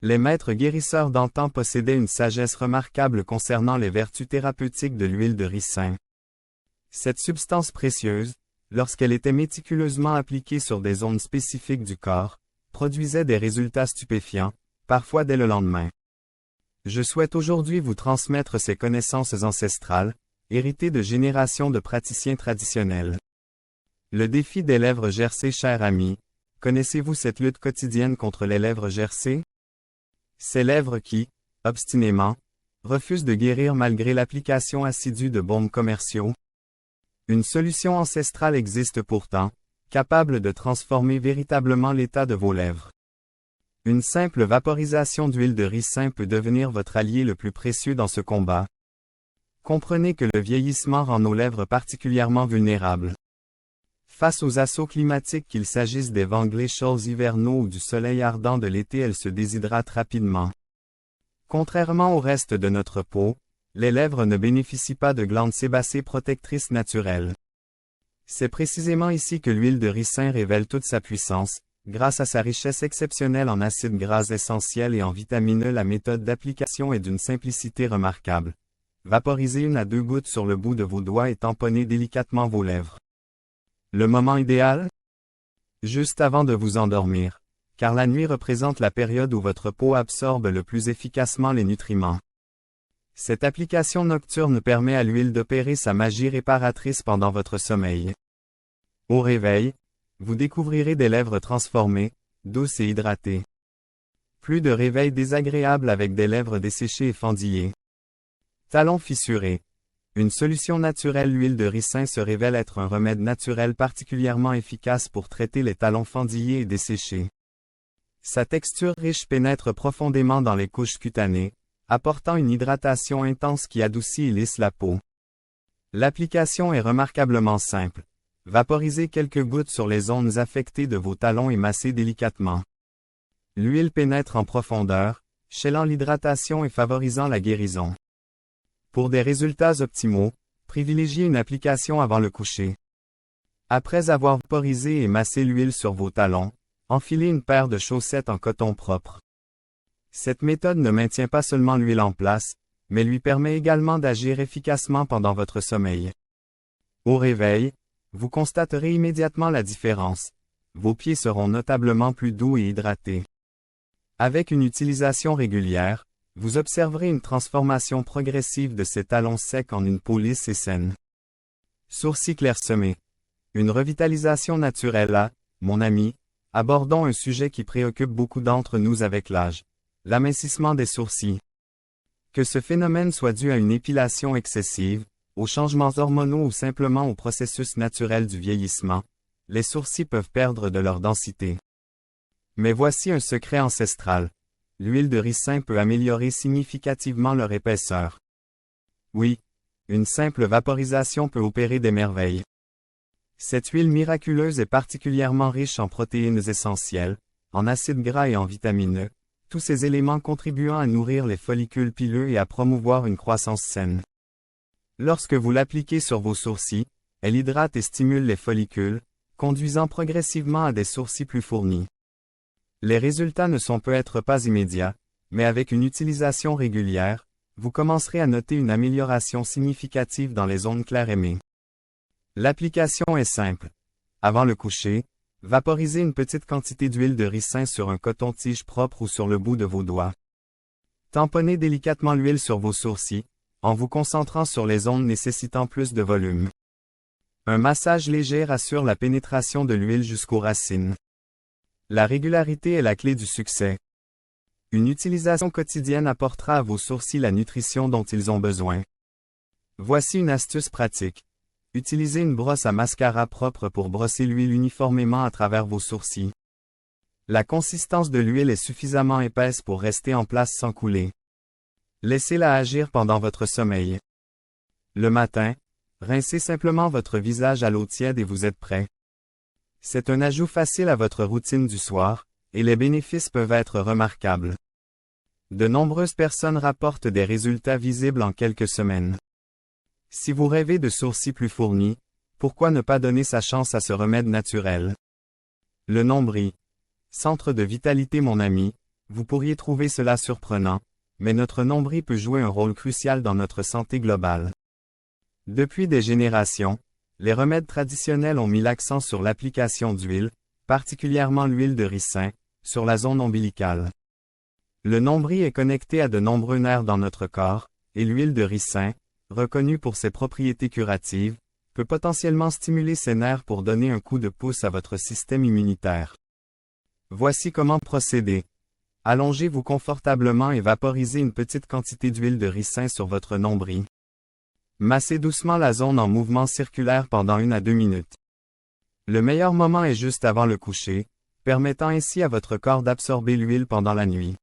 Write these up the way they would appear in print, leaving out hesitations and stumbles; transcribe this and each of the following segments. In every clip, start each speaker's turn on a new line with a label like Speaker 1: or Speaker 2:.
Speaker 1: Les maîtres guérisseurs d'antan possédaient une sagesse remarquable concernant les vertus thérapeutiques de l'huile de ricin. Cette substance précieuse, lorsqu'elle était méticuleusement appliquée sur des zones spécifiques du corps, produisait des résultats stupéfiants, parfois dès le lendemain. Je souhaite aujourd'hui vous transmettre ces connaissances ancestrales, héritées de générations de praticiens traditionnels. Le défi des lèvres gercées, cher ami, connaissez-vous cette lutte quotidienne contre les lèvres gercées? Ces lèvres qui, obstinément, refusent de guérir malgré l'application assidue de baumes commerciaux. Une solution ancestrale existe pourtant, capable de transformer véritablement l'état de vos lèvres. Une simple vaporisation d'huile de ricin peut devenir votre allié le plus précieux dans ce combat. Comprenez que le vieillissement rend nos lèvres particulièrement vulnérables. Face aux assauts climatiques, qu'il s'agisse des vents glaciaux hivernaux ou du soleil ardent de l'été, elles se déshydratent rapidement. Contrairement au reste de notre peau, les lèvres ne bénéficient pas de glandes sébacées protectrices naturelles. C'est précisément ici que l'huile de ricin révèle toute sa puissance, grâce à sa richesse exceptionnelle en acides gras essentiels et en vitamines E. La méthode d'application est d'une simplicité remarquable. Vaporisez 1 à 2 gouttes sur le bout de vos doigts et tamponnez délicatement vos lèvres. Le moment idéal? Juste avant de vous endormir, car la nuit représente la période où votre peau absorbe le plus efficacement les nutriments. Cette application nocturne permet à l'huile d'opérer sa magie réparatrice pendant votre sommeil. Au réveil, vous découvrirez des lèvres transformées, douces et hydratées. Plus de réveil désagréable avec des lèvres desséchées et fendillées. Talons fissurés. Une solution naturelle. L'huile de ricin se révèle être un remède naturel particulièrement efficace pour traiter les talons fendillés et desséchés. Sa texture riche pénètre profondément dans les couches cutanées, apportant une hydratation intense qui adoucit et lisse la peau. L'application est remarquablement simple. Vaporisez quelques gouttes sur les zones affectées de vos talons et massez délicatement. L'huile pénètre en profondeur, scellant l'hydratation et favorisant la guérison. Pour des résultats optimaux, privilégiez une application avant le coucher. Après avoir vaporisé et massé l'huile sur vos talons, enfilez une paire de chaussettes en coton propre. Cette méthode ne maintient pas seulement l'huile en place, mais lui permet également d'agir efficacement pendant votre sommeil. Au réveil, vous constaterez immédiatement la différence. Vos pieds seront notablement plus doux et hydratés. Avec une utilisation régulière, vous observerez une transformation progressive de ces talons secs en une peau lisse et saine. Sourcils clairsemés. Une revitalisation naturelle. Mon ami, abordons un sujet qui préoccupe beaucoup d'entre nous avec l'âge. L'amincissement des sourcils. Que ce phénomène soit dû à une épilation excessive, aux changements hormonaux ou simplement au processus naturel du vieillissement, les sourcils peuvent perdre de leur densité. Mais voici un secret ancestral. L'huile de ricin peut améliorer significativement leur épaisseur. Oui, une simple vaporisation peut opérer des merveilles. Cette huile miraculeuse est particulièrement riche en protéines essentielles, en acides gras et en vitamines E, tous ces éléments contribuant à nourrir les follicules pileux et à promouvoir une croissance saine. Lorsque vous l'appliquez sur vos sourcils, elle hydrate et stimule les follicules, conduisant progressivement à des sourcils plus fournis. Les résultats ne sont peut-être pas immédiats, mais avec une utilisation régulière, vous commencerez à noter une amélioration significative dans les zones claires aimées. L'application est simple. Avant le coucher, vaporisez une petite quantité d'huile de ricin sur un coton-tige propre ou sur le bout de vos doigts. Tamponnez délicatement l'huile sur vos sourcils, en vous concentrant sur les zones nécessitant plus de volume. Un massage léger assure la pénétration de l'huile jusqu'aux racines. La régularité est la clé du succès. Une utilisation quotidienne apportera à vos sourcils la nutrition dont ils ont besoin. Voici une astuce pratique. Utilisez une brosse à mascara propre pour brosser l'huile uniformément à travers vos sourcils. La consistance de l'huile est suffisamment épaisse pour rester en place sans couler. Laissez-la agir pendant votre sommeil. Le matin, rincez simplement votre visage à l'eau tiède et vous êtes prêt. C'est un ajout facile à votre routine du soir, et les bénéfices peuvent être remarquables. De nombreuses personnes rapportent des résultats visibles en quelques semaines. Si vous rêvez de sourcils plus fournis, pourquoi ne pas donner sa chance à ce remède naturel? Le nombril. Centre de vitalité. Mon ami, Vous pourriez trouver cela surprenant, mais notre nombril peut jouer un rôle crucial dans notre santé globale. Depuis des générations, les remèdes traditionnels ont mis l'accent sur l'application d'huile, particulièrement l'huile de ricin, sur la zone ombilicale. Le nombril est connecté à de nombreux nerfs dans notre corps, et l'huile de ricin, reconnue pour ses propriétés curatives, peut potentiellement stimuler ces nerfs pour donner un coup de pouce à votre système immunitaire. Voici comment procéder. Allongez-vous confortablement et vaporisez une petite quantité d'huile de ricin sur votre nombril. Massez doucement la zone en mouvement circulaire pendant 1 à 2 minutes. Le meilleur moment est juste avant le coucher, permettant ainsi à votre corps d'absorber l'huile pendant la nuit.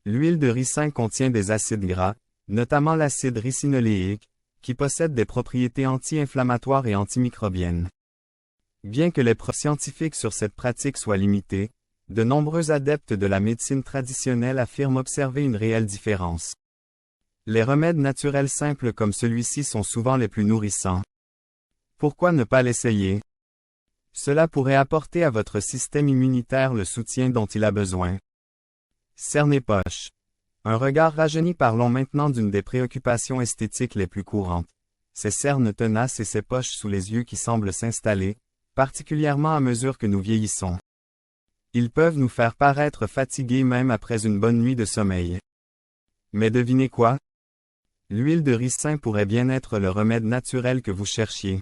Speaker 1: L'huile de ricin contient des acides gras, notamment l'acide ricinoléique, qui possède des propriétés anti-inflammatoires et antimicrobiennes. Bien que les preuves scientifiques sur cette pratique soient limitées, de nombreux adeptes de la médecine traditionnelle affirment observer une réelle différence. Les remèdes naturels simples comme celui-ci sont souvent les plus nourrissants. Pourquoi ne pas l'essayer? Cela pourrait apporter à votre système immunitaire le soutien dont il a besoin. Cerne-poche. Un regard rajeuni. Parlons maintenant d'une des préoccupations esthétiques les plus courantes. Ces cernes tenaces et ces poches sous les yeux qui semblent s'installer, particulièrement à mesure que nous vieillissons. Ils peuvent nous faire paraître fatigués même après une bonne nuit de sommeil. Mais devinez quoi? L'huile de ricin pourrait bien être le remède naturel que vous cherchiez.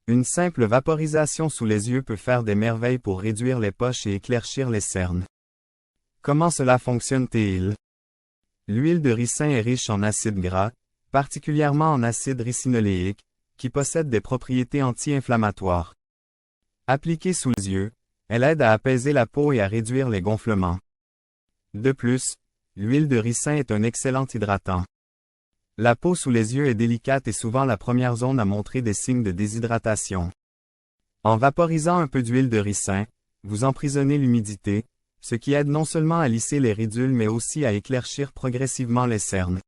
Speaker 1: Une simple vaporisation sous les yeux peut faire des merveilles pour réduire les poches et éclaircir les cernes. Comment cela fonctionne-t-il? L'huile de ricin est riche en acides gras, particulièrement en acide ricinoléique, qui possède des propriétés anti-inflammatoires. Appliquée sous les yeux, elle aide à apaiser la peau et à réduire les gonflements. De plus, l'huile de ricin est un excellent hydratant. La peau sous les yeux est délicate et souvent la première zone à montrer des signes de déshydratation. En vaporisant un peu d'huile de ricin, vous emprisonnez l'humidité, ce qui aide non seulement à lisser les ridules mais aussi à éclaircir progressivement les cernes.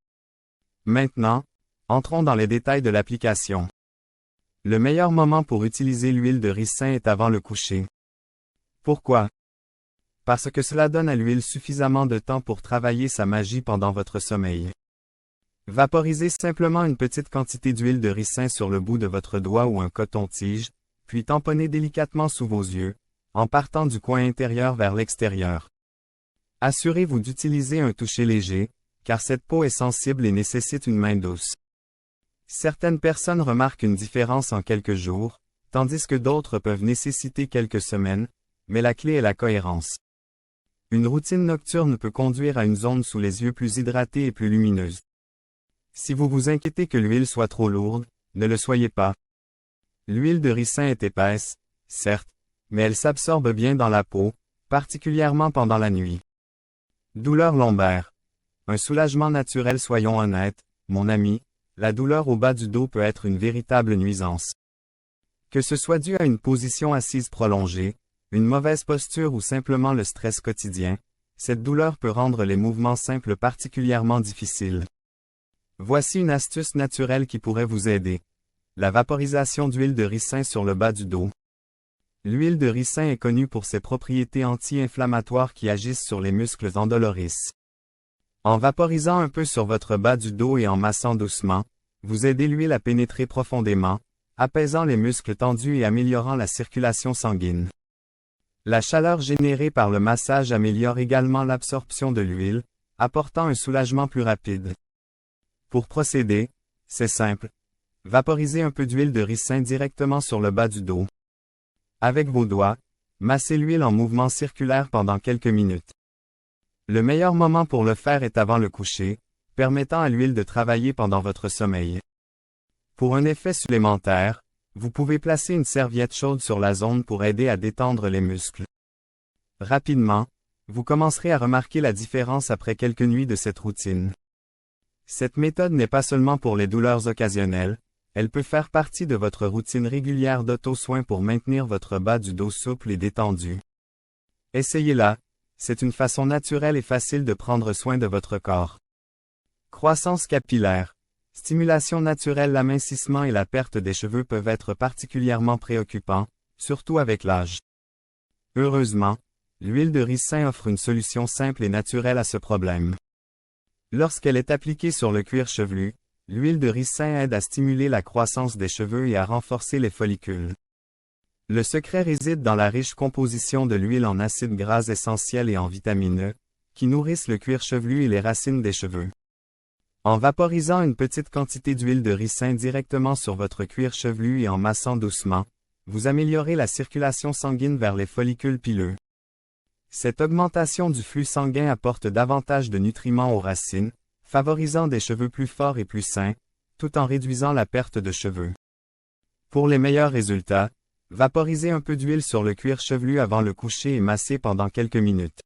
Speaker 1: Maintenant, entrons dans les détails de l'application. Le meilleur moment pour utiliser l'huile de ricin est avant le coucher. Pourquoi? Parce que cela donne à l'huile suffisamment de temps pour travailler sa magie pendant votre sommeil. Vaporisez simplement une petite quantité d'huile de ricin sur le bout de votre doigt ou un coton-tige, puis tamponnez délicatement sous vos yeux, en partant du coin intérieur vers l'extérieur. Assurez-vous d'utiliser un toucher léger, car cette peau est sensible et nécessite une main douce. Certaines personnes remarquent une différence en quelques jours, tandis que d'autres peuvent nécessiter quelques semaines, mais la clé est la cohérence. Une routine nocturne peut conduire à une zone sous les yeux plus hydratée et plus lumineuse. Si vous vous inquiétez que l'huile soit trop lourde, ne le soyez pas. L'huile de ricin est épaisse, certes, mais elle s'absorbe bien dans la peau, particulièrement pendant la nuit. Douleur lombaire. Un soulagement naturel. Soyons honnêtes, mon ami, la douleur au bas du dos peut être une véritable nuisance. Que ce soit dû à une position assise prolongée, une mauvaise posture ou simplement le stress quotidien, cette douleur peut rendre les mouvements simples particulièrement difficiles. Voici une astuce naturelle qui pourrait vous aider. La vaporisation d'huile de ricin sur le bas du dos. L'huile de ricin est connue pour ses propriétés anti-inflammatoires qui agissent sur les muscles endoloris. En vaporisant un peu sur votre bas du dos et en massant doucement, vous aidez l'huile à pénétrer profondément, apaisant les muscles tendus et améliorant la circulation sanguine. La chaleur générée par le massage améliore également l'absorption de l'huile, apportant un soulagement plus rapide. Pour procéder, c'est simple. Vaporisez un peu d'huile de ricin directement sur le bas du dos. Avec vos doigts, massez l'huile en mouvement circulaire pendant quelques minutes. Le meilleur moment pour le faire est avant le coucher, permettant à l'huile de travailler pendant votre sommeil. Pour un effet supplémentaire, vous pouvez placer une serviette chaude sur la zone pour aider à détendre les muscles. Rapidement, vous commencerez à remarquer la différence après quelques nuits de cette routine. Cette méthode n'est pas seulement pour les douleurs occasionnelles, elle peut faire partie de votre routine régulière d'auto-soin pour maintenir votre bas du dos souple et détendu. Essayez-la, c'est une façon naturelle et facile de prendre soin de votre corps. Croissance capillaire. Stimulation naturelle. L'amincissement et la perte des cheveux peuvent être particulièrement préoccupants, surtout avec l'âge. Heureusement, l'huile de ricin offre une solution simple et naturelle à ce problème. Lorsqu'elle est appliquée sur le cuir chevelu, l'huile de ricin aide à stimuler la croissance des cheveux et à renforcer les follicules. Le secret réside dans la riche composition de l'huile en acides gras essentiels et en vitamines E, qui nourrissent le cuir chevelu et les racines des cheveux. En vaporisant une petite quantité d'huile de ricin directement sur votre cuir chevelu et en massant doucement, vous améliorez la circulation sanguine vers les follicules pileux. Cette augmentation du flux sanguin apporte davantage de nutriments aux racines, favorisant des cheveux plus forts et plus sains, tout en réduisant la perte de cheveux. Pour les meilleurs résultats, vaporisez un peu d'huile sur le cuir chevelu avant le coucher et massez pendant quelques minutes.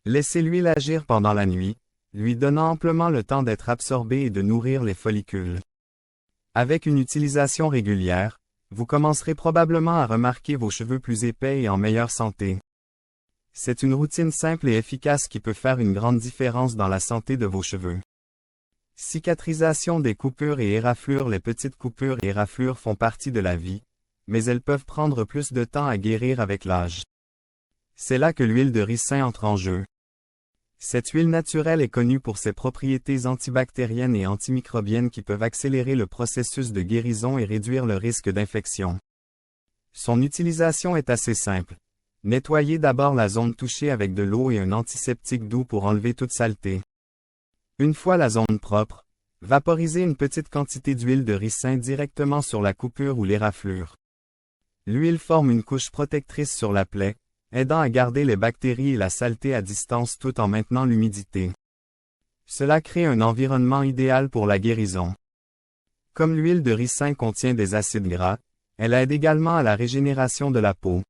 Speaker 1: Laissez l'huile agir pendant la nuit, lui donnant amplement le temps d'être absorbée et de nourrir les follicules. Avec une utilisation régulière, vous commencerez probablement à remarquer vos cheveux plus épais et en meilleure santé. C'est une routine simple et efficace qui peut faire une grande différence dans la santé de vos cheveux. Cicatrisation des coupures et éraflures. Les petites coupures et éraflures font partie de la vie, mais elles peuvent prendre plus de temps à guérir avec l'âge. C'est là que l'huile de ricin entre en jeu. Cette huile naturelle est connue pour ses propriétés antibactériennes et antimicrobiennes qui peuvent accélérer le processus de guérison et réduire le risque d'infection. Son utilisation est assez simple. Nettoyez d'abord la zone touchée avec de l'eau et un antiseptique doux pour enlever toute saleté. Une fois la zone propre, vaporisez une petite quantité d'huile de ricin directement sur la coupure ou l'éraflure. L'huile forme une couche protectrice sur la plaie, aidant à garder les bactéries et la saleté à distance tout en maintenant l'humidité. Cela crée un environnement idéal pour la guérison. Comme l'huile de ricin contient des acides gras, elle aide également à la régénération de la peau.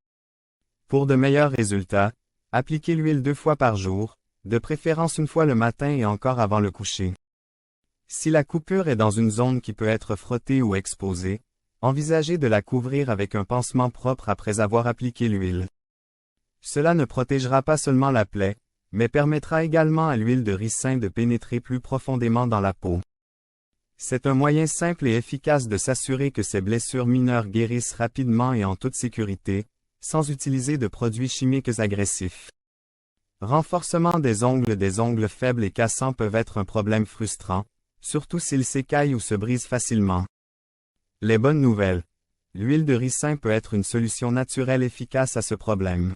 Speaker 1: Pour de meilleurs résultats, appliquez l'huile 2 fois par jour, de préférence une fois le matin et encore avant le coucher. Si la coupure est dans une zone qui peut être frottée ou exposée, envisagez de la couvrir avec un pansement propre après avoir appliqué l'huile. Cela ne protégera pas seulement la plaie, mais permettra également à l'huile de ricin de pénétrer plus profondément dans la peau. C'est un moyen simple et efficace de s'assurer que ces blessures mineures guérissent rapidement et en toute sécurité, sans utiliser de produits chimiques agressifs. Renforcement des ongles faibles et cassants peuvent être un problème frustrant, surtout s'ils s'écaillent ou se brisent facilement. Les bonnes nouvelles. L'huile de ricin peut être une solution naturelle efficace à ce problème.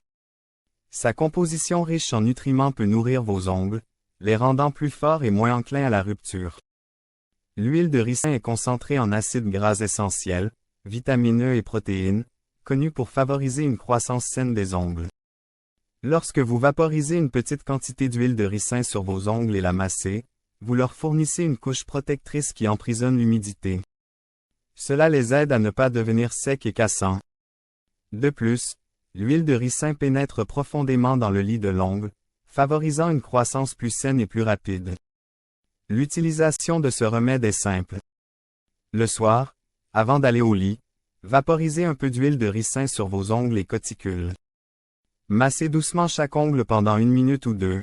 Speaker 1: Sa composition riche en nutriments peut nourrir vos ongles, les rendant plus forts et moins enclins à la rupture. L'huile de ricin est concentrée en acides gras essentiels, vitamines E et protéines, connus pour favoriser une croissance saine des ongles. Lorsque vous vaporisez une petite quantité d'huile de ricin sur vos ongles et la massez, vous leur fournissez une couche protectrice qui emprisonne l'humidité. Cela les aide à ne pas devenir secs et cassants. De plus, l'huile de ricin pénètre profondément dans le lit de l'ongle, favorisant une croissance plus saine et plus rapide. L'utilisation de ce remède est simple. Le soir, avant d'aller au lit, vaporisez un peu d'huile de ricin sur vos ongles et cuticules. Massez doucement chaque ongle pendant 1 minute ou 2.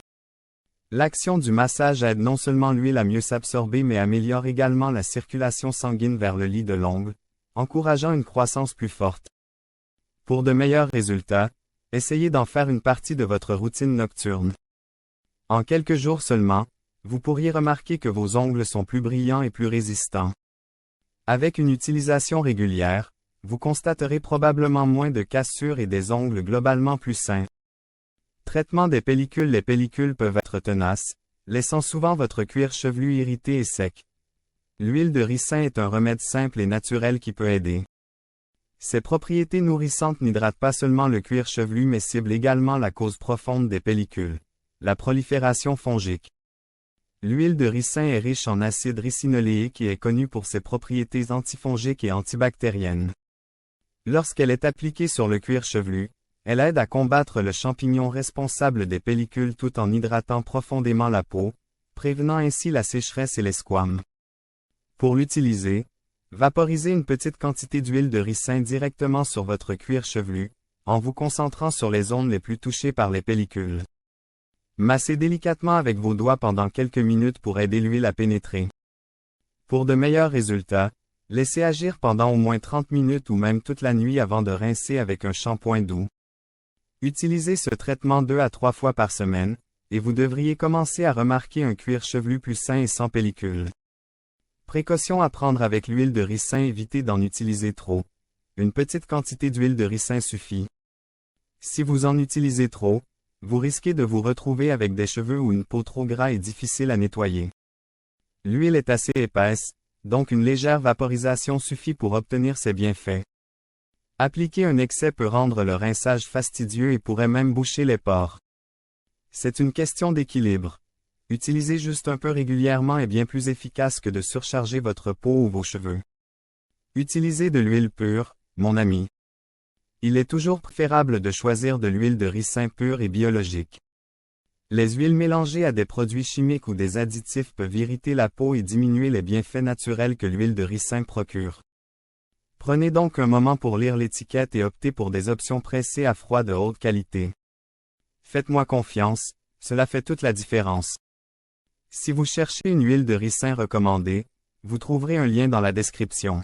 Speaker 1: L'action du massage aide non seulement l'huile à mieux s'absorber mais améliore également la circulation sanguine vers le lit de l'ongle, encourageant une croissance plus forte. Pour de meilleurs résultats, essayez d'en faire une partie de votre routine nocturne. En quelques jours seulement, vous pourriez remarquer que vos ongles sont plus brillants et plus résistants. Avec une utilisation régulière, vous constaterez probablement moins de cassures et des ongles globalement plus sains. Traitement des pellicules. Les pellicules peuvent être tenaces, laissant souvent votre cuir chevelu irrité et sec. L'huile de ricin est un remède simple et naturel qui peut aider. Ses propriétés nourrissantes n'hydratent pas seulement le cuir chevelu mais ciblent également la cause profonde des pellicules, la prolifération fongique. L'huile de ricin est riche en acide ricinoléique et est connue pour ses propriétés antifongiques et antibactériennes. Lorsqu'elle est appliquée sur le cuir chevelu, elle aide à combattre le champignon responsable des pellicules tout en hydratant profondément la peau, prévenant ainsi la sécheresse et les squames. Pour l'utiliser, vaporisez une petite quantité d'huile de ricin directement sur votre cuir chevelu, en vous concentrant sur les zones les plus touchées par les pellicules. Massez délicatement avec vos doigts pendant quelques minutes pour aider l'huile à pénétrer. Pour de meilleurs résultats, laissez agir pendant au moins 30 minutes ou même toute la nuit avant de rincer avec un shampoing doux. Utilisez ce traitement 2 à 3 fois par semaine, et vous devriez commencer à remarquer un cuir chevelu plus sain et sans pellicule. Précaution à prendre avec l'huile de ricin: évitez d'en utiliser trop. Une petite quantité d'huile de ricin suffit. Si vous en utilisez trop, vous risquez de vous retrouver avec des cheveux ou une peau trop gras et difficile à nettoyer. L'huile est assez épaisse, donc une légère vaporisation suffit pour obtenir ses bienfaits. Appliquer un excès peut rendre le rinçage fastidieux et pourrait même boucher les pores. C'est une question d'équilibre. Utiliser juste un peu régulièrement est bien plus efficace que de surcharger votre peau ou vos cheveux. Utilisez de l'huile pure, mon ami. Il est toujours préférable de choisir de l'huile de ricin pure et biologique. Les huiles mélangées à des produits chimiques ou des additifs peuvent irriter la peau et diminuer les bienfaits naturels que l'huile de ricin procure. Prenez donc un moment pour lire l'étiquette et optez pour des options pressées à froid de haute qualité. Faites-moi confiance, cela fait toute la différence. Si vous cherchez une huile de ricin recommandée, vous trouverez un lien dans la description.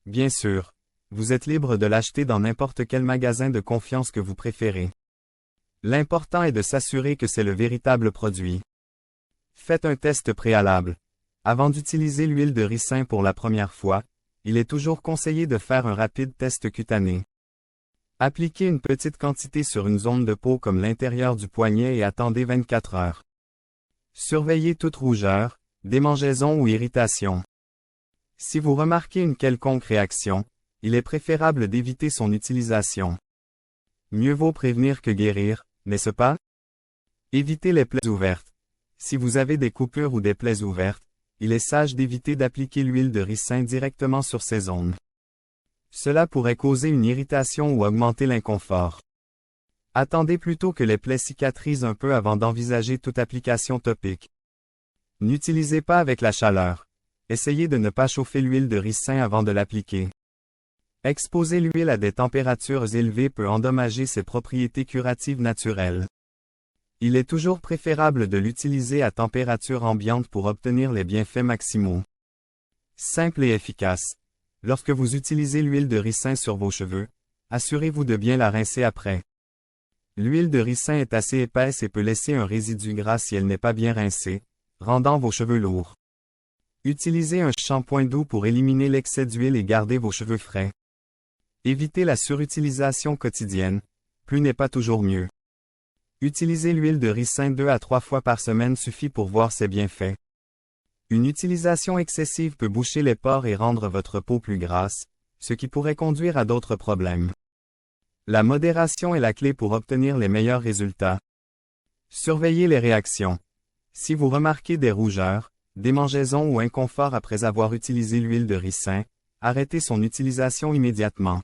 Speaker 1: Bien sûr, vous êtes libre de l'acheter dans n'importe quel magasin de confiance que vous préférez. L'important est de s'assurer que c'est le véritable produit. Faites un test préalable. Avant d'utiliser l'huile de ricin pour la première fois, il est toujours conseillé de faire un rapide test cutané. Appliquez une petite quantité sur une zone de peau comme l'intérieur du poignet et attendez 24 heures. Surveillez toute rougeur, démangeaison ou irritation. Si vous remarquez une quelconque réaction, il est préférable d'éviter son utilisation. Mieux vaut prévenir que guérir, n'est-ce pas? Évitez les plaies ouvertes. Si vous avez des coupures ou des plaies ouvertes, il est sage d'éviter d'appliquer l'huile de ricin directement sur ces zones. Cela pourrait causer une irritation ou augmenter l'inconfort. Attendez plutôt que les plaies cicatrisent un peu avant d'envisager toute application topique. N'utilisez pas avec la chaleur. Essayez de ne pas chauffer l'huile de ricin avant de l'appliquer. Exposer l'huile à des températures élevées peut endommager ses propriétés curatives naturelles. Il est toujours préférable de l'utiliser à température ambiante pour obtenir les bienfaits maximaux. Simple et efficace. Lorsque vous utilisez l'huile de ricin sur vos cheveux, assurez-vous de bien la rincer après. L'huile de ricin est assez épaisse et peut laisser un résidu gras si elle n'est pas bien rincée, rendant vos cheveux lourds. Utilisez un shampoing doux pour éliminer l'excès d'huile et garder vos cheveux frais. Évitez la surutilisation quotidienne, plus n'est pas toujours mieux. Utiliser l'huile de ricin 2 à 3 fois par semaine suffit pour voir ses bienfaits. Une utilisation excessive peut boucher les pores et rendre votre peau plus grasse, ce qui pourrait conduire à d'autres problèmes. La modération est la clé pour obtenir les meilleurs résultats. Surveillez les réactions. Si vous remarquez des rougeurs, démangeaisons ou inconfort après avoir utilisé l'huile de ricin, arrêtez son utilisation immédiatement.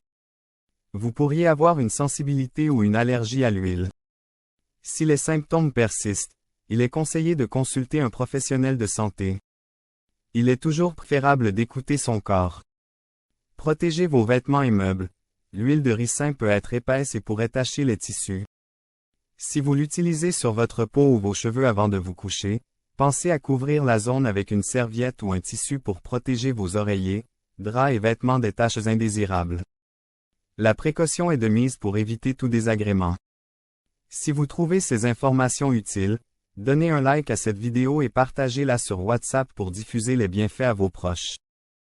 Speaker 1: Vous pourriez avoir une sensibilité ou une allergie à l'huile. Si les symptômes persistent, il est conseillé de consulter un professionnel de santé. Il est toujours préférable d'écouter son corps. Protégez vos vêtements et meubles. L'huile de ricin peut être épaisse et pourrait tacher les tissus. Si vous l'utilisez sur votre peau ou vos cheveux avant de vous coucher, pensez à couvrir la zone avec une serviette ou un tissu pour protéger vos oreillers, draps et vêtements des taches indésirables. La précaution est de mise pour éviter tout désagrément. Si vous trouvez ces informations utiles, donnez un like à cette vidéo et partagez-la sur WhatsApp pour diffuser les bienfaits à vos proches.